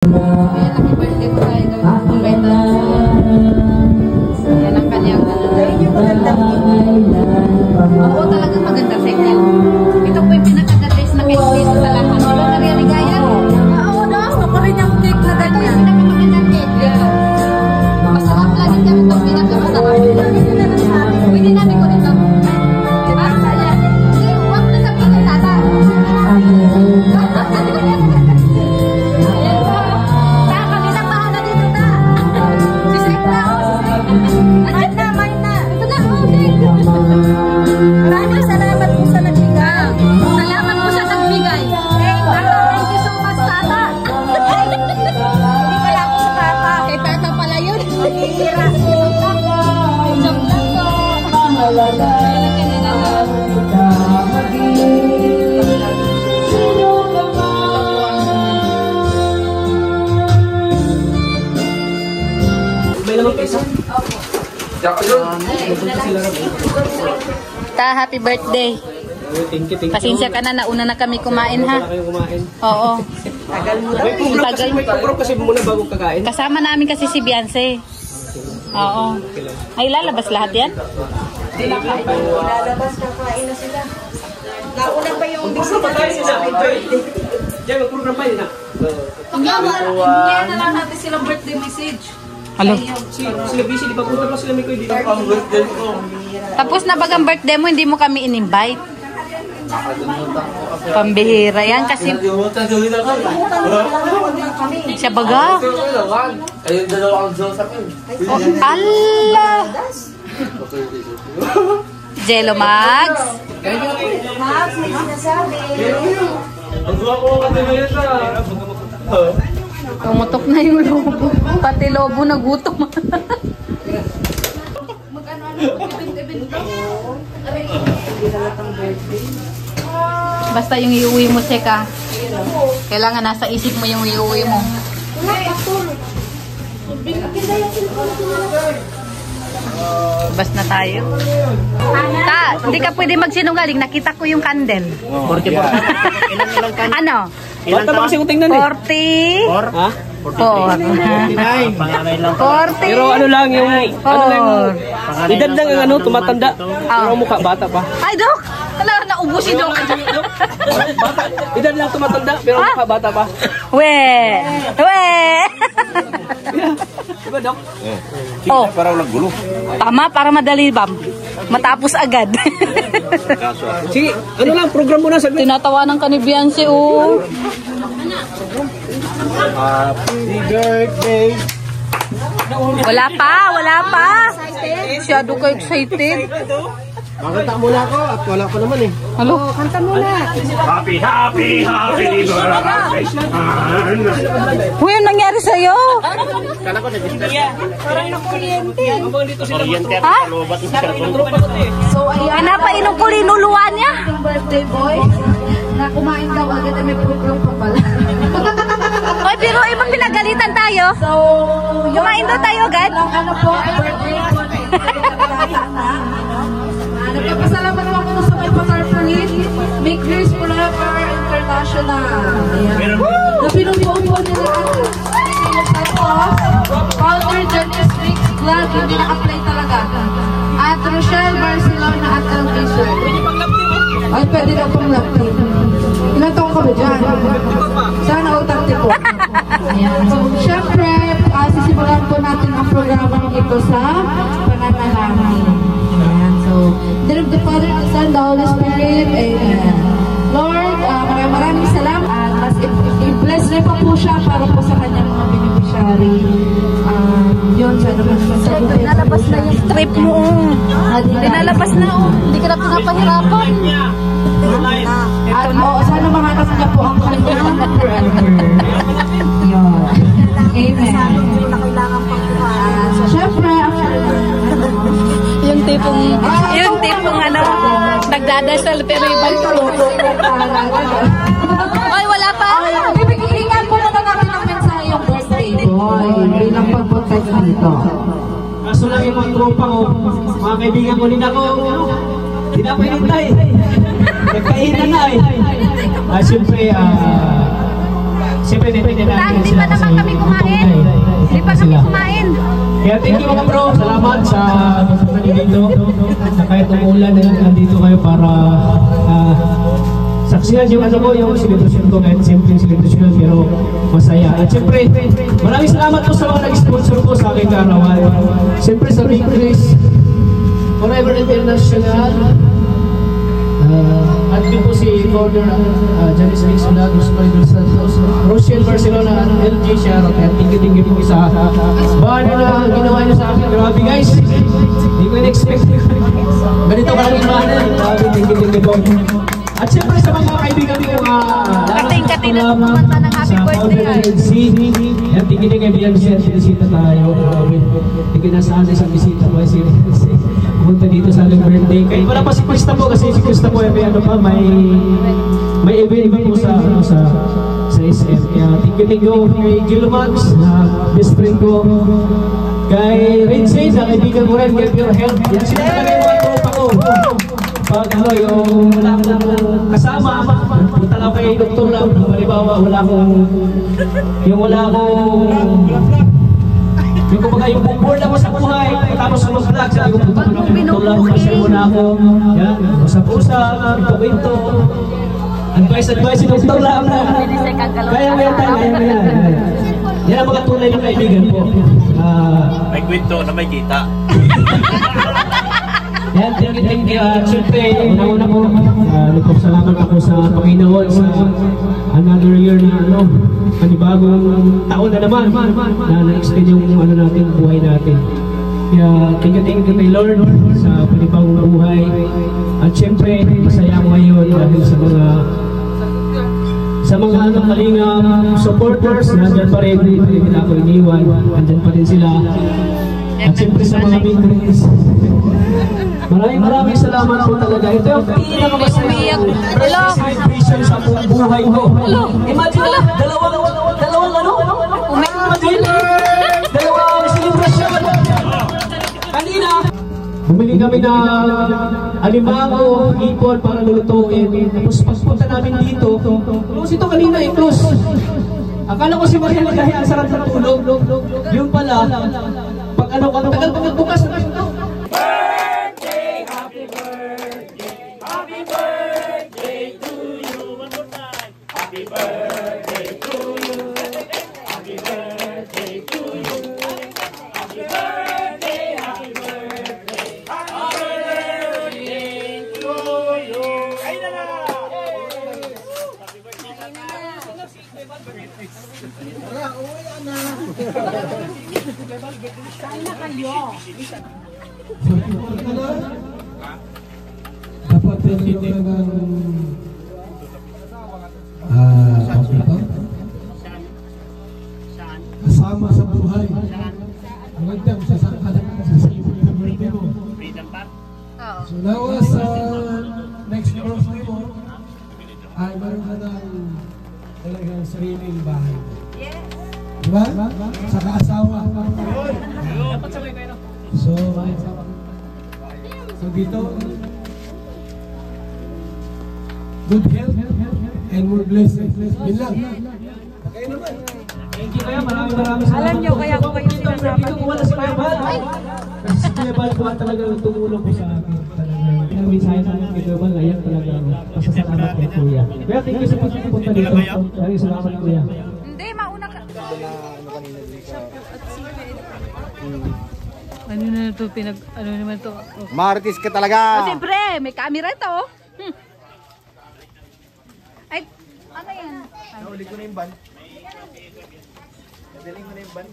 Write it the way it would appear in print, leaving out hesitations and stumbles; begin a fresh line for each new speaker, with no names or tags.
Happy birthday po tayo. Yan ang kanyang oo, talagang maganda second. Ito po yung pinaka-dress na cake sa lahat. Di ba nariyaligaya? Oo na, ako rin yung cake na ganyan. Pinaka-magandang cake. Masarap lagi kami itong pinaka-masarap. Pwede namin ko nito. Saya. Hindi, huwag na sabihin ng tata.
Maraming salamat po sa nagbigay. Salamat po sa nagbigay. Thank you so much, Tata. Hindi pala ako sa Tata. Kay Tata pala yun. Hira. Joke lang po.
May lamang pesa?
Ta, happy birthday.
Thank you.
Pasensya ka na, nauna na kami kumain ha. Oo. Tagal mo.
May program kasi muna bago kakain.
Kasama namin kasi si Beyonce. Oo. Ay, lalabas lahat yan?
Lalabas, kakain na sila. Nauna pa yung bisita sa birthday.
Diyan, mag-program pa yun ha.
Hindi na lang natin silang birthday message.
Halo.
Sila busy, di ba? Punta pa sila may kuya dito. Ang birthday ko.
Tapos na bagang birthday mo, hindi mo kami in-invite. Pambihira yan kasi siya baga.
Ayun dalawa ang Diyos sa akin.
Allah! Jello Mags.
Max, may sinasabi.
Ang gawa ko kasi ngayon sa...
Tumutok na yung lobo. Pati lobo nagutom. Basta yung iuwi mo, Seka. Kailangan nasa isip mo yung iuwi mo. Bas na tayo. Ta, hindi ka pwede magsinungaling. Nakita ko yung candle.
44.
Ano?
Ba't naman kasi kung tingnan eh?
40.
Ha?
49. 40.
Pero ano lang yung... Ano lang yung... Edad lang ang ano, tumatanda. Pero mukha, bata pa.
Ay, Dok! Wala, naubos si Dok.
Edad lang tumatanda, pero mukha, bata pa.
We!
Diba, Dok?
Oh,
Parang naggulo.
tama, para madali bam. Matapos agad.
Sige, ano lang, program muna saglit.
Tinatawanan ka ni Beyonce, oh.
Happy birthday.
Wala pa. Masyado ka excited.
Makanta muna ako at wala pa naman eh.
Halo?
Kanta muna.
Happy birthday.
Uy, anong nangyari sa'yo?
Kala ko nag-istorya. Parang nakuryente. Habang dito sila
Ha?
So, ayan.
Pinapainom ko linuluan niya.
Yung birthday boy. Na kumain daw agad ay may program pa pala.
Oy, pero ibang pinagalitan tayo.
So,
Kumain daw tayo agad.
ano po, birthday. Nagpapasalamat po ako sa may Patarpalit. Make Grace Forever International. Ayan. Na pinubuo nila ang Walter Janice Mix Glad. Hindi naka-play talaga. At Rochelle Barcelona at Elvision. Ay, pwede na pong lap team. Ilan taong ka ba dyan? Sana utang tipo. Ayan. So, syempre, sisimulan po natin ang programa ito sa pananalangin. Ayan. So, in the name of the Father, the Son, the Holy Spirit. Amen. Lord, maraming salamat. Mas i-bless rin pa po siya para po sa kanyang mga beneficiary. Yun, sana mas masagot.
Pinalabas na yung trip mo. Pinalabas na, oh. Hindi ka na pinapahirapan.
At sana mahanap niya po ang kanyang yun. Amen. So, syempre,
Yung tipong ano, nagdadasal pero ibang tulo. Ay, wala pa.
Ibigyan po na natin ang mensahe yung birthday boy. Bilang pag-podcast dito.
Kaso lang yung mga tropa ko, mga kaibigan ko din ako, hindi na pinintay. Nagkainan na eh. Siyempre, siyempre depende natin
Hindi pa naman kami kumain. Hindi pa kami kumain.
Kaya thank you mga bro, salamat sa nandito. Sa kahit umulan na nandito kayo para saksihan yung ano ko, yung celebration ko, kahit simple celebration pero masaya. At siyempre, maraming salamat po sa mga nag-sponsor ko sa aking karawan. Siyempre sa Big Chris, Forever International, at yun po si Corner, Janice Mix Vloggers, Maridol Santos, Rochelle Barcelona, at LG Sharon. Kaya tingin-tingin po sa bahan na ginawa niyo sa akin. Grabe guys, hindi ko in-expect. Ganito ka lang imahanan. Grabe, tingin-tingin po. At siyempre sa mga kaibigan ko,
Kating-kating na kumanta ng happy birthday ay.
Yan, tingin na kaibigan siya, sinisita tayo. Tingin na saan sa bisita po, pumunta dito sa ating birthday. Kahit wala pa si Krista po, kasi si Krista po may ano pa, may event po sa SM. Kaya tingin ko kay Gilomax, na best friend ko. Kay Red Saints, na kaibigan ko rin, get your help. Yan sila talaga yung mga tropa ko. Pag ano, yung wala akong kasama, punta lang kay Dr. Lam, halimbawa, wala akong yung kumbaga yung board ako sa buhay, tapos sa mga vlog, sabi ko punta ko lang kay Dr. Lam, kasi muna ako, yan, usap-usap, ito, advice si Dr. Lam na, kaya mo yan tayo, kaya mo yan. Yan ang mga tunay ng kaibigan po.
May kwento na may kita.
Yan, thank you. Siyempre, una-una po, nagpapasalamat ako sa Panginoon sa another year na panibagong taon na naman na na-extend yung natin, buhay natin. Kaya thank you kay Lord sa panibagong buhay. At siyempre, masaya ako ngayon dahil sa mga kalingam supporters, nandyan pa rin, hindi nila ako iniwan, nandyan pa rin sila. At siyempre sa mga victories, maraming salamat po talaga. Ito yung pinakamasayang first celebration sa buong buhay ko. Imagine na, dalawang celebration. Kanina, bumili kami na alimango, hipon para lulutuin. Tapos pagpunta namin dito, close ito kanina, close. Akala ko si Maria dahil ang sarap ng tulog. Yung pala, pag tagal pag nagbukas na ito.
Dapat hindi kasama sa buhay. Ang gandang sasangkalan sa silipin ng birthday mo. So now sa next birthday mo, ay meron ka ng talagang sariling bahay.
Yes.
Diba? Saka asawa. So dito, good health and more blessings. Yun lang. Okay naman.
Thank you kaya, maraming salamat.
Alam niyo, kaya ko kayo sinasabi.
Dito ko wala si Kuya Bal. Kasi si Kuya Bal po talaga tumulong po sa akin. Kaya minsan sa akin kay Kuya Bal, ayan talaga pasasalamat kay Kuya. Kaya thank you sa pagpunta dito. Maraming salamat Kuya.
Hindi, mauna ka.
Ano na ito? Ano naman ito?
Marites ka talaga.
Siyempre, may camera ito. Ay, ano yan?
Nahuli ko na yung ban. Nadaling ko na yung ban.